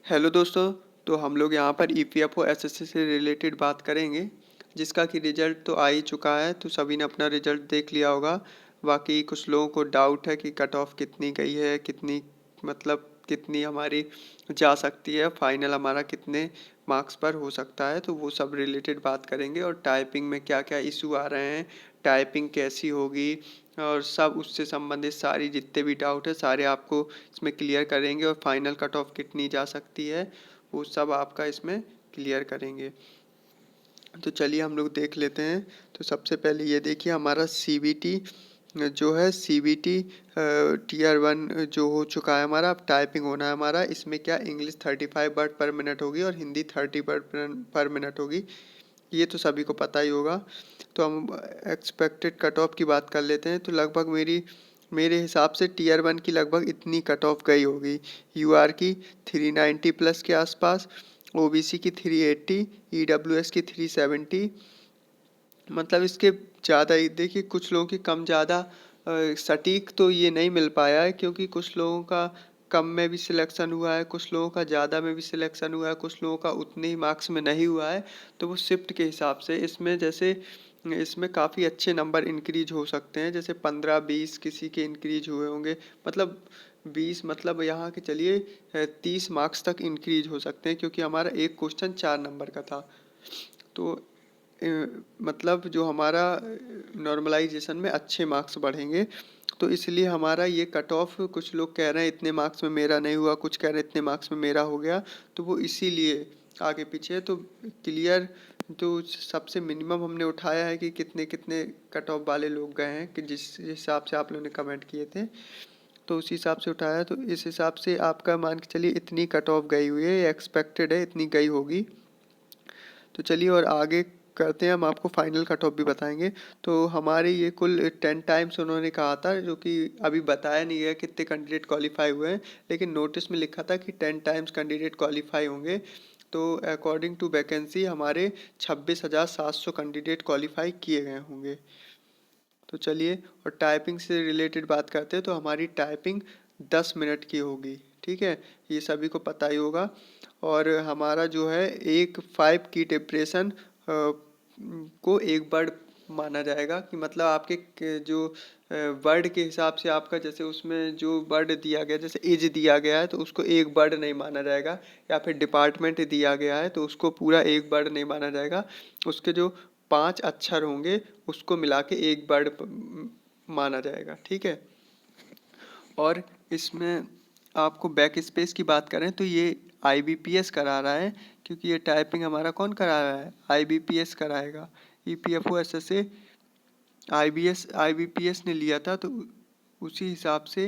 Hello दोस्तों। तो हम लोग यहाँ पर ईपीएफओ एसएससी से रिलेटेड बात करेंगे, जिसका कि रिजल्ट तो आ ही चुका है। तो सभी ने अपना रिजल्ट देख लिया होगा। बाकी कुछ लोगों को डाउट है कि कट ऑफ कितनी गई है, कितनी मतलब कितनी हमारी जा सकती है, फाइनल हमारा कितने मार्क्स पर हो सकता है। तो वो सब रिलेटेड बात करेंगे और टाइपिंग में क्या क्या इशू आ रहे हैं, टाइपिंग कैसी होगी और सब उससे संबंधित सारी जितने भी डाउट है सारे आपको इसमें क्लियर करेंगे। और फाइनल कट ऑफ कितनी जा सकती है वो सब आपका इसमें क्लियर करेंगे। तो चलिए हम लोग देख लेते हैं। तो सबसे पहले ये देखिए, हमारा सीबीटी जो है, सीबीटी टीयर 1 जो हो चुका है हमारा। अब टाइपिंग होना है हमारा। इसमें क्या, इंग्लिश 35 वर्ड पर मिनट होगी और हिंदी 30 वर्ड पर मिनट होगी। ये तो सभी को पता ही होगा। तो हम एक्सपेक्टेड कट ऑफ की बात कर लेते हैं। तो लगभग मेरे हिसाब से टीयर 1 की लगभग इतनी कट ऑफ गई होगी। यूआर की 390 प्लस के आसपास, ओबीसी की 380, ईडब्ल्यूएस की 370। मतलब इसके ज़्यादा ही देखिए, कुछ लोगों की कम ज़्यादा सटीक तो ये नहीं मिल पाया है, क्योंकि कुछ लोगों का कम में भी सिलेक्शन हुआ है, कुछ लोगों का ज़्यादा में भी सिलेक्शन हुआ है, कुछ लोगों का उतने ही मार्क्स में नहीं हुआ है। तो वो शिफ्ट के हिसाब से इसमें जैसे इसमें काफ़ी अच्छे नंबर इंक्रीज हो सकते हैं। जैसे 15-20 किसी के इंक्रीज हुए होंगे। मतलब 20 मतलब यहाँ के चलिए 30 मार्क्स तक इंक्रीज हो सकते हैं, क्योंकि हमारा एक क्वेश्चन 4 नंबर का था। तो मतलब जो हमारा नॉर्मलाइजेशन में अच्छे मार्क्स बढ़ेंगे। तो इसलिए हमारा ये कट ऑफ, कुछ लोग कह रहे हैं इतने मार्क्स में मेरा नहीं हुआ, कुछ कह रहे हैं इतने मार्क्स में मेरा हो गया। तो वो इसीलिए आगे पीछे है। तो क्लियर, तो सबसे मिनिमम हमने उठाया है कि कितने कितने कट ऑफ वाले लोग गए हैं, कि जिस हिसाब से आप लोगों ने कमेंट किए थे, तो उसी हिसाब से उठाया है। तो इस हिसाब से आपका मान के चलिए इतनी कट ऑफ गई हुई है, एक्सपेक्टेड है इतनी गई होगी। तो चलिए और आगे करते हैं, हम आपको फाइनल कट ऑफ भी बताएंगे। तो हमारे ये कुल 10 टाइम्स उन्होंने कहा था, जो कि अभी बताया नहीं गया कितने कैंडिडेट क्वालिफाई हुए हैं, लेकिन नोटिस में लिखा था कि 10 टाइम्स कैंडिडेट क्वालिफाई होंगे। तो अकॉर्डिंग टू वैकेंसी हमारे 26,700 कैंडिडेट क्वालिफाई किए गए होंगे। तो चलिए और टाइपिंग से रिलेटेड बात करते हैं। तो हमारी टाइपिंग 10 मिनट की होगी, ठीक है, ये सभी को पता ही होगा। और हमारा जो है एक 5 की डिप्रेशन को एक वर्ड माना जाएगा, कि मतलब आपके जो वर्ड के हिसाब से आपका, जैसे उसमें जो वर्ड दिया गया, जैसे एज दिया गया है तो उसको एक वर्ड नहीं माना जाएगा, या फिर डिपार्टमेंट दिया गया है तो उसको पूरा एक वर्ड नहीं माना जाएगा। उसके जो 5 अक्षर होंगे उसको मिला के एक वर्ड माना जाएगा, ठीक है। और इसमें आपको बैक स्पेस की बात करें तो ये आईबीपीएस करा रहा है, क्योंकि ये टाइपिंग हमारा कौन करा रहा है, आईबीपीएस कराएगा। ईपीएफओ एसएससी आईबीपीएस ने लिया था, तो उसी हिसाब से,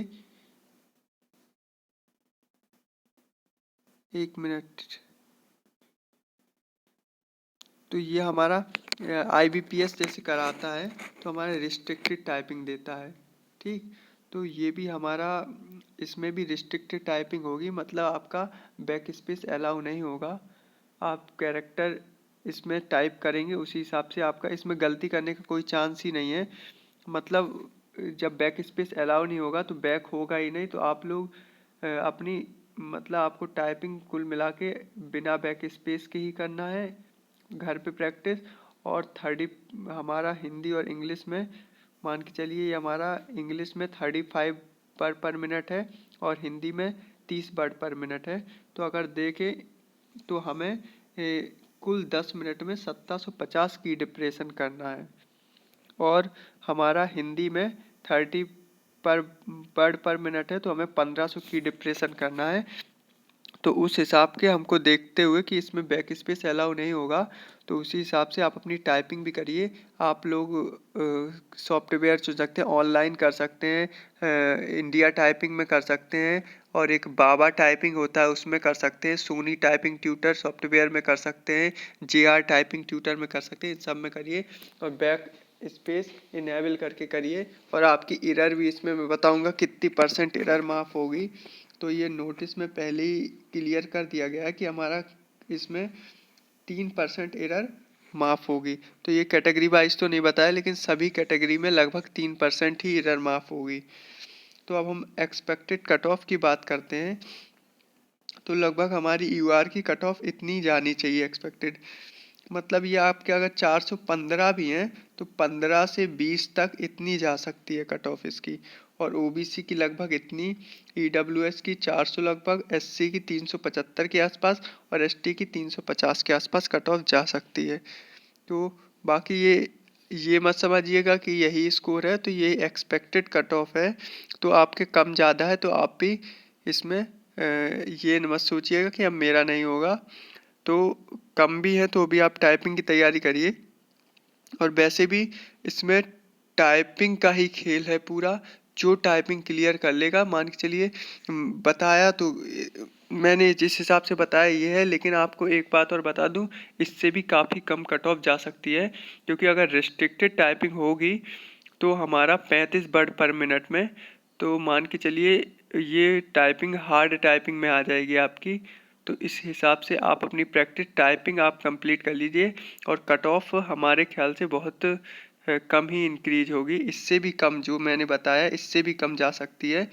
एक मिनट, तो ये हमारा आईबीपीएस जैसे कराता है तो हमारा रिस्ट्रिक्टेड टाइपिंग देता है, ठीक। तो ये भी हमारा, इसमें भी रिस्ट्रिक्टेड टाइपिंग होगी, मतलब आपका बैक स्पेस अलाउ नहीं होगा। आप कैरेक्टर इसमें टाइप करेंगे, उसी हिसाब से आपका इसमें गलती करने का कोई चांस ही नहीं है। मतलब जब बैक स्पेस अलाउ नहीं होगा तो बैक होगा ही नहीं। तो आप लोग अपनी, मतलब आपको टाइपिंग कुल मिला के बिना बैक स्पेस के ही करना है घर पे प्रैक्टिस। और 30 हमारा हिंदी और इंग्लिश में मान के चलिए, ये हमारा इंग्लिश में 35 वर्ड पर मिनट है और हिंदी में 30 वर्ड पर मिनट है। तो अगर देखें तो हमें कुल 10 मिनट में 1750 की डिप्रेशन करना है। और हमारा हिंदी में 30 पर वर्ड पर मिनट है, तो हमें 1500 की डिप्रेशन करना है। तो उस हिसाब के हमको देखते हुए कि इसमें बैक स्पेस अलाउ नहीं होगा, तो उसी हिसाब से आप अपनी टाइपिंग भी करिए। आप लोग सॉफ्टवेयर चुन सकते हैं, ऑनलाइन कर सकते हैं, इंडिया टाइपिंग में कर सकते हैं, और एक बाबा टाइपिंग होता है उसमें कर सकते हैं, सोनी टाइपिंग ट्यूटर सॉफ्टवेयर में कर सकते हैं, जेआर टाइपिंग ट्यूटर में कर सकते हैं, इन सब में करिए और बैक स्पेस इनेबल करके करिए। और आपकी एरर भी इसमें मैं बताऊंगा कितनी % एरर माफ़ होगी। तो ये नोटिस में पहले ही क्लियर कर दिया गया है कि हमारा इसमें 3% एरर माफ़ होगी। तो ये कैटेगरी वाइज तो नहीं बताया, लेकिन सभी कैटेगरी में लगभग 3% ही एरर माफ़ होगी। तो अब हम एक्सपेक्टेड कट ऑफ की बात करते हैं। तो लगभग हमारी यूआर की कट ऑफ इतनी जानी चाहिए एक्सपेक्टेड। मतलब ये आपके अगर 415 भी हैं तो 15 से 20 तक इतनी जा सकती है कट ऑफ इसकी। और ओबीसी की लगभग इतनी, ईडब्ल्यूएस की 400 लगभग, एससी की 375 के आसपास और एसटी की 350 के आसपास कट ऑफ जा सकती है। तो बाकी ये मत समझिएगा कि यही स्कोर है, तो ये एक्सपेक्टेड कट ऑफ है। तो आपके कम ज़्यादा है तो आप भी इसमें ये मत सोचिएगा कि अब मेरा नहीं होगा। तो कम भी है तो भी आप टाइपिंग की तैयारी करिए। और वैसे भी इसमें टाइपिंग का ही खेल है पूरा। जो टाइपिंग क्लियर कर लेगा, मान के चलिए बताया तो मैंने जिस हिसाब से बताया ये है, लेकिन आपको एक बात और बता दूं, इससे भी काफ़ी कम कट ऑफ जा सकती है। क्योंकि अगर रिस्ट्रिक्टेड टाइपिंग होगी तो हमारा 35 वर्ड पर मिनट में, तो मान के चलिए ये टाइपिंग हार्ड टाइपिंग में आ जाएगी आपकी। तो इस हिसाब से आप अपनी प्रैक्टिस टाइपिंग आप कंप्लीट कर लीजिए और कट ऑफ हमारे ख्याल से बहुत कम ही इंक्रीज होगी। इससे भी कम जो मैंने बताया इससे भी कम जा सकती है।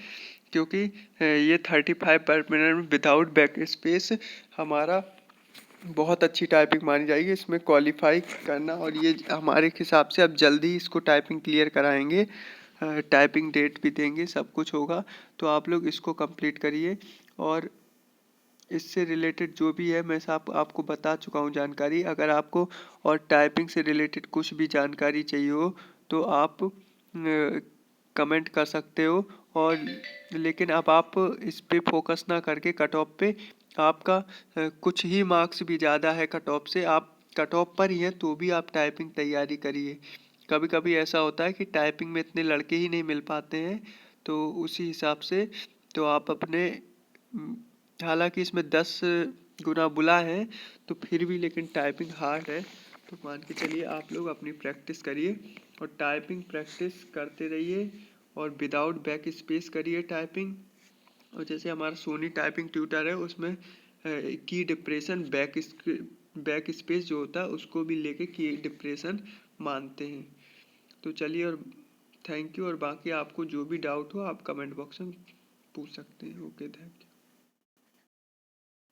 क्योंकि ये 35 पर मिनट विदाउट बैक स्पेस हमारा बहुत अच्छी टाइपिंग मानी जाएगी। इसमें क्वालिफाई करना, और ये हमारे हिसाब से अब जल्दी इसको टाइपिंग क्लियर कराएंगे, टाइपिंग डेट भी देंगे, सब कुछ होगा। तो आप लोग इसको कंप्लीट करिए। और इससे रिलेटेड जो भी है मैं आपको बता चुका हूँ जानकारी। अगर आपको और टाइपिंग से रिलेटेड कुछ भी जानकारी चाहिए हो तो आप कमेंट कर सकते हो। और लेकिन अब आप इस पे फोकस ना करके कट ऑफ पे, आपका कुछ ही मार्क्स भी ज़्यादा है कट ऑफ से, आप कट ऑफ पर ही हैं तो भी आप टाइपिंग तैयारी करिए। कभी कभी ऐसा होता है कि टाइपिंग में इतने लड़के ही नहीं मिल पाते हैं, तो उसी हिसाब से तो आप अपने हालांकि इसमें 10 गुना बुला है तो फिर भी लेकिन टाइपिंग हार्ड है। तो मान के चलिए आप लोग अपनी प्रैक्टिस करिए और टाइपिंग प्रैक्टिस करते रहिए और विदाउट बैक स्पेस करिए टाइपिंग। और जैसे हमारा सोनी टाइपिंग ट्यूटर है उसमें की डिप्रेशन बैक स्पेस जो होता है उसको भी लेके की डिप्रेशन मानते हैं। तो चलिए, और थैंक यू। और बाकी आपको जो भी डाउट हो आप कमेंट बॉक्स में पूछ सकते हैं। Okay, thank you.